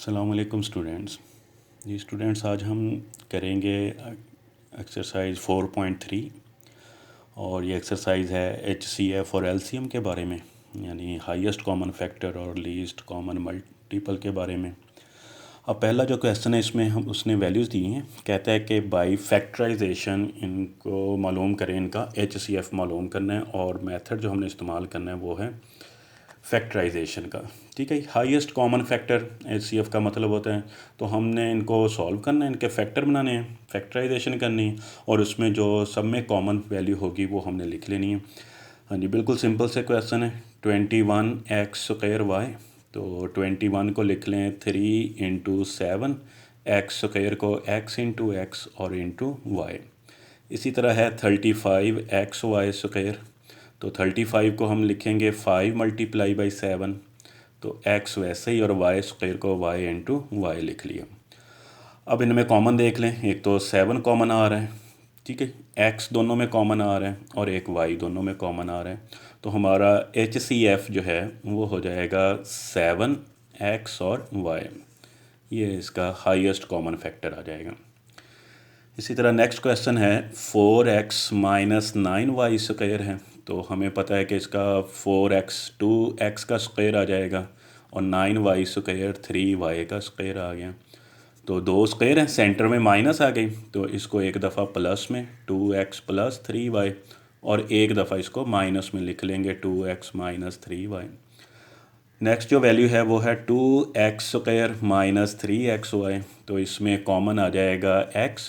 अस्सलामुअलैकुम स्टूडेंट्स। जी स्टूडेंट्स, आज हम करेंगे एक्सरसाइज 4.3 और ये एक्सरसाइज है HCF और LCM के बारे में, यानी हाईएस्ट कॉमन फैक्टर और लीस्ट कॉमन मल्टीपल के बारे में। अब पहला जो क्वेश्चन है इसमें हम उसने वैल्यूज़ दी हैं। कहता है कि बाय फैक्टराइजेशन इनको मालूम करें, इनका HCF मालूम करना है और मेथड जो हमने इस्तेमाल करना है वो है फैक्टराइजेशन का। ठीक है, हाईएस्ट कॉमन फैक्टर HCF का मतलब होता है, तो हमने इनको सॉल्व करना है, इनके फैक्टर बनाने हैं, फैक्टराइजेशन करनी है और उसमें जो सब में कॉमन वैल्यू होगी वो हमने लिख लेनी है। हाँ जी, बिल्कुल सिंपल से क्वेश्चन है। 21x² y, तो 21 को लिख लें 3 × 7, x² को x और इंटू y। इसी तरह है 35xy², तो 35 को हम लिखेंगे 5 × 7, तो x वैसे ही और y² को y × y लिख लिया। अब इनमें कॉमन देख लें, एक तो 7 कॉमन आ रहा है, ठीक है, x दोनों में कॉमन आ रहा है और एक y दोनों में कॉमन आ रहा है, तो हमारा HCF जो है वो हो जाएगा 7x और y। ये इसका हाईएस्ट कॉमन फैक्टर आ जाएगा। इसी तरह नेक्स्ट क्वेश्चन है 4x - 9y² है, तो हमें पता है कि इसका 4x 2x का स्क्वायर आ जाएगा और 9y² 3y का स्क्वायर आ गया। तो दो स्क्वायर हैं, सेंटर में माइनस आ गई, तो इसको एक दफ़ा प्लस में 2x + 3y और एक दफ़ा इसको माइनस में लिख लेंगे 2x - 3y। नेक्स्ट जो वैल्यू है वो है 2x² - 3xy, तो इसमें कॉमन आ जाएगा x,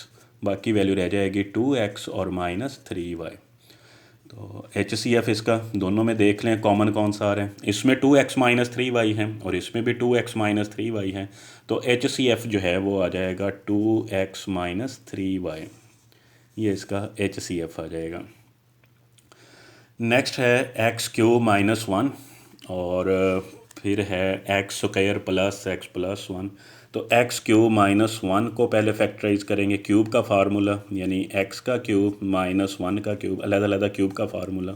बाकी वैल्यू रह जाएगी 2x और -3y। तो HCF इसका दोनों में देख लें कॉमन कौन सा आ रहा है। इसमें 2x - 3y है और इसमें भी 2x - 3y है, तो HCF जो है वो आ जाएगा 2x - 3y। ये इसका HCF आ जाएगा। नेक्स्ट है x³ - 1 और फिर है x² + x + 1, तो x³ - 1 को पहले फैक्टराइज करेंगे, क्यूब का फार्मूला, यानी x का क्यूब - 1 का क्यूब, अलग-अलग क्यूब का फार्मूला,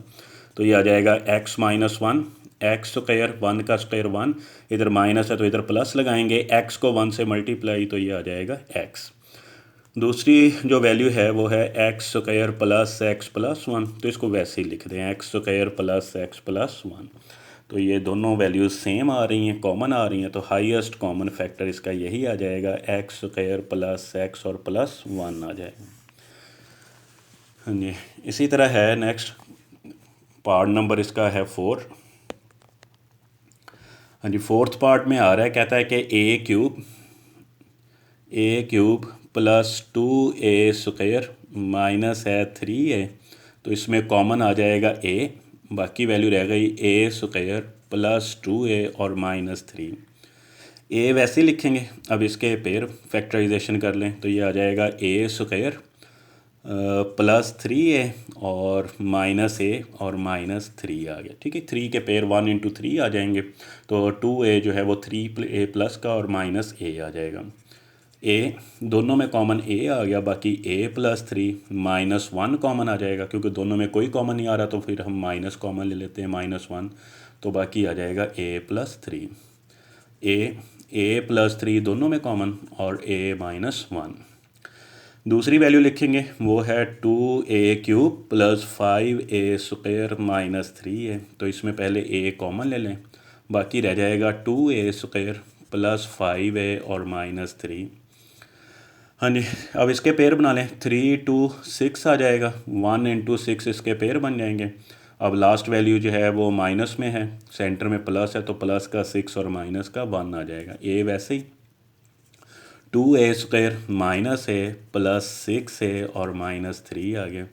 तो ये आ जाएगा x - 1 x² 1 का स्क्वायर 1, इधर माइनस है तो इधर प्लस लगाएंगे, x को 1 से मल्टीप्लाई, तो ये आ जाएगा x। दूसरी जो वैल्यू है वो है x² + x + 1, तो इसको वैसे ही लिख दें x² + x + 1, तो ये दोनों वैल्यूज़ सेम आ रही हैं, कॉमन आ रही हैं, तो हाईएस्ट कॉमन फैक्टर इसका यही आ जाएगा, x² + x और +1 आ जाएगा। हाँ जी, इसी तरह है नेक्स्ट पार्ट नंबर इसका है 4। हाँ जी, फोर्थ पार्ट में आ रहा है, कहता है कि a³ + 2a² माइनस है 3a, तो इसमें कॉमन आ जाएगा a, बाकी वैल्यू रह गई a² + 2a और -3। a वैसे ही लिखेंगे, अब इसके पेयर फैक्टराइजेशन कर लें, तो ये आ जाएगा a² + 3a और -a और -3 आ गया। ठीक है, 3 के पेयर 1 × 3 आ जाएंगे, तो 2a जो है वो 3a+ का और -a आ जाएगा। a दोनों में कॉमन a आ गया, बाकी a + 3 -1 कॉमन आ जाएगा, क्योंकि दोनों में कोई कॉमन नहीं आ रहा, तो फिर हम माइनस कॉमन ले लेते हैं -1, तो बाकी आ जाएगा a + 3। a + 3 दोनों में कॉमन और a - 1। दूसरी वैल्यू लिखेंगे वो है 2a³ + 5a² - 3a, तो इसमें पहले a कॉमन ले लें, बाकी रह जाएगा 2a² + 5a और -3। हाँ जी, अब इसके पेयर बना लें, 3 2 6 आ जाएगा, 1 × 6 इसके पेयर बन जाएंगे। अब लास्ट वैल्यू जो है वो माइनस में है, सेंटर में प्लस है, तो प्लस का 6 और माइनस का 1 आ जाएगा। a वैसे ही 2a² - a + 6a और -3 आ गया,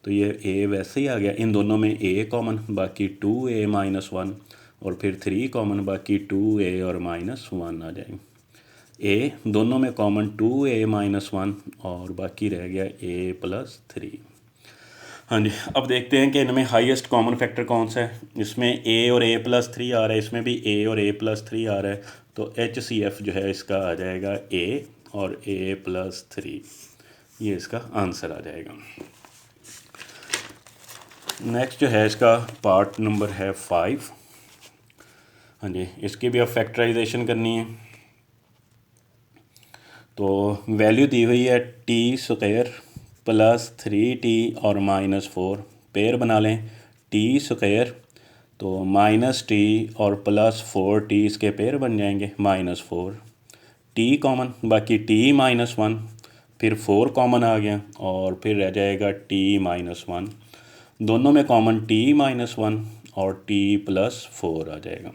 तो ये a वैसे ही आ गया। इन दोनों में a कॉमन, बाकी 2a - 1 और फिर 3 कॉमन, बाकी 2a और -1 आ जाएंगे। a दोनों में कॉमन 2a - 1 और बाकी रह गया a + 3। हाँ जी, अब देखते हैं कि इनमें हाईएस्ट कॉमन फैक्टर कौन सा है। इसमें a और a + 3 आ रहा है, इसमें भी a और a + 3 आ रहा है, तो HCF जो है इसका आ जाएगा a और a + 3, ये इसका आंसर आ जाएगा। नेक्स्ट जो है इसका पार्ट नंबर है 5। हाँ जी, इसकी भी अब फैक्टराइजेशन करनी है। तो वैल्यू दी हुई है टी स्क्वायर प्लस 3t और -4, पेयर बना लें टी स्क्वायर तो -t और +4t इसके पेयर बन जाएंगे -4, t कॉमन, बाकी t -1, फिर 4 कॉमन आ गया और फिर रह जाएगा t -1, दोनों में कॉमन t -1 और t +4 आ जाएगा।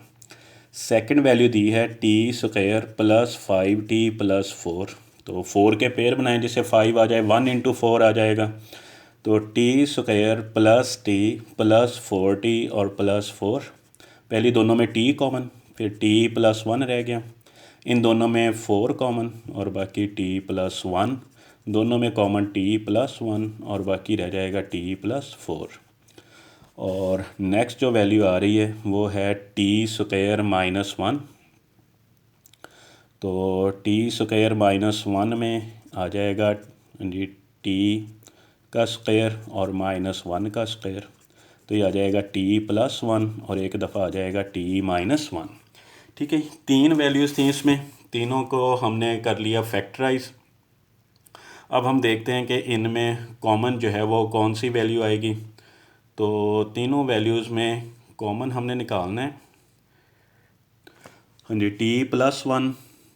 सेकंड वैल्यू दी है टी स्क्वायर प्लस 5t + 4, तो 4 के पेयर बनाएं जिससे 5 आ जाए, 1 × 4 आ जाएगा, तो T square plus T plus 4t और +4, पहले दोनों में t कॉमन, फिर t +1 रह गया, इन दोनों में 4 कॉमन और बाकी t +1, दोनों में कॉमन t +1 और बाकी रह जाएगा t +4। और नेक्स्ट जो वैल्यू आ रही है वो है टी स्क्वायर -1, तो टी स्क्वायर -1 में आ जाएगा जी टी का स्क्वायर और -1 का स्क्वायर, तो ये आ जाएगा t +1 और एक दफ़ा आ जाएगा t -1। ठीक है, 3 वैल्यूज़ थी इसमें, तीनों को हमने कर लिया फैक्टराइज। अब हम देखते हैं कि इनमें कॉमन जो है वो कौन सी वैल्यू आएगी। तो तीनों वैल्यूज़ में कॉमन हमने निकालना है। हाँ जी, t+1,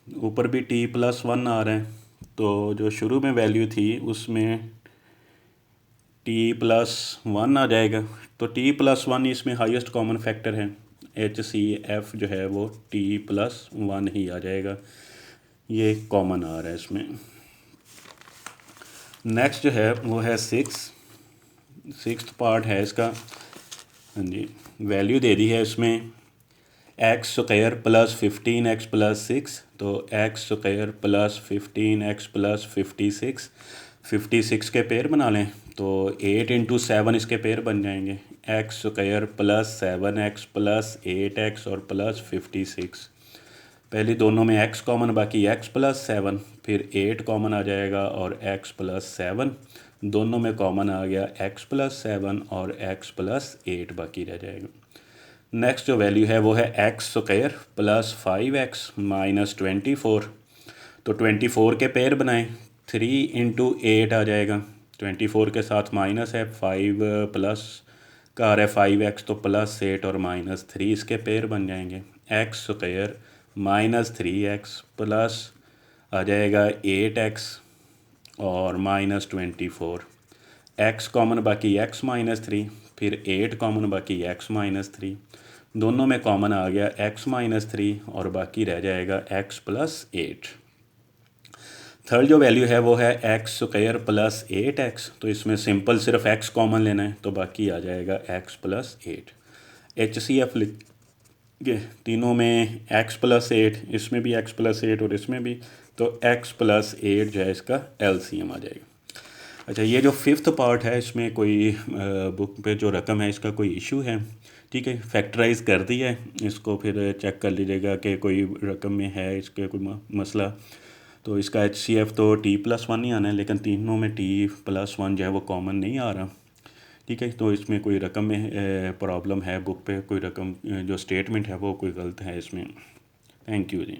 ऊपर भी t+1 आ रहा है, तो जो शुरू में वैल्यू थी उसमें t+1 आ जाएगा, तो t+1 इसमें हाईएस्ट कॉमन फैक्टर है, HCF जो है वो t+1 ही आ जाएगा, ये कॉमन आ रहा है इसमें। नेक्स्ट जो है वो है सिक्स्थ पार्ट है इसका। हाँ जी, वैल्यू दे दी है इसमें x square plus 15x plus 6, तो x square plus 15x plus 56 के पेयर बना लें, तो 8 × 7 इसके पेयर बन जाएंगे, x square plus 7x plus 8x और प्लस 56, पहले दोनों में x कॉमन, बाकी x प्लस 7, फिर 8 कॉमन आ जाएगा और x प्लस 7, दोनों में कॉमन आ गया x प्लस 7 और x प्लस 8 बाकी रह जाएगा। नेक्स्ट जो वैल्यू है वो है x square plus 5x minus 24, तो 24 के पेयर बनाएं, 3 × 8 आ जाएगा, 24 के साथ माइनस है, 5 प्लस का आ रहा है 5x, तो +8 और -3 इसके पेयर बन जाएंगे, एक्स स्क्वायर -3x प्लस आ जाएगा 8x और -24, x कॉमन बाकी x -3, फिर 8 कॉमन बाकी x -3, दोनों में कॉमन आ गया x -3 और बाकी रह जाएगा x + 8। थर्ड जो वैल्यू है वो है एक्स स्क्वायर प्लस 8x, तो इसमें सिंपल सिर्फ x कॉमन लेना है, तो बाकी आ जाएगा x + 8। HCF लिख तीनों में x + 8, इसमें भी x + 8 और इसमें भी, तो x + 8 जो है इसका LCM आ जाएगा। अच्छा, ये जो फिफ्थ पार्ट है इसमें कोई बुक पे जो रकम है इसका कोई इशू है, ठीक है, फैक्टराइज कर दिया है, इसको फिर चेक कर लीजिएगा कि कोई रकम में है इसके कोई मसला, तो इसका HCF तो t+1 ही आना है, लेकिन तीनों में t+1 जो है वो कॉमन नहीं आ रहा, ठीक है, तो इसमें कोई रकम में प्रॉब्लम है, बुक पे कोई रकम जो स्टेटमेंट है वो कोई गलत है इसमें। Thank you ji.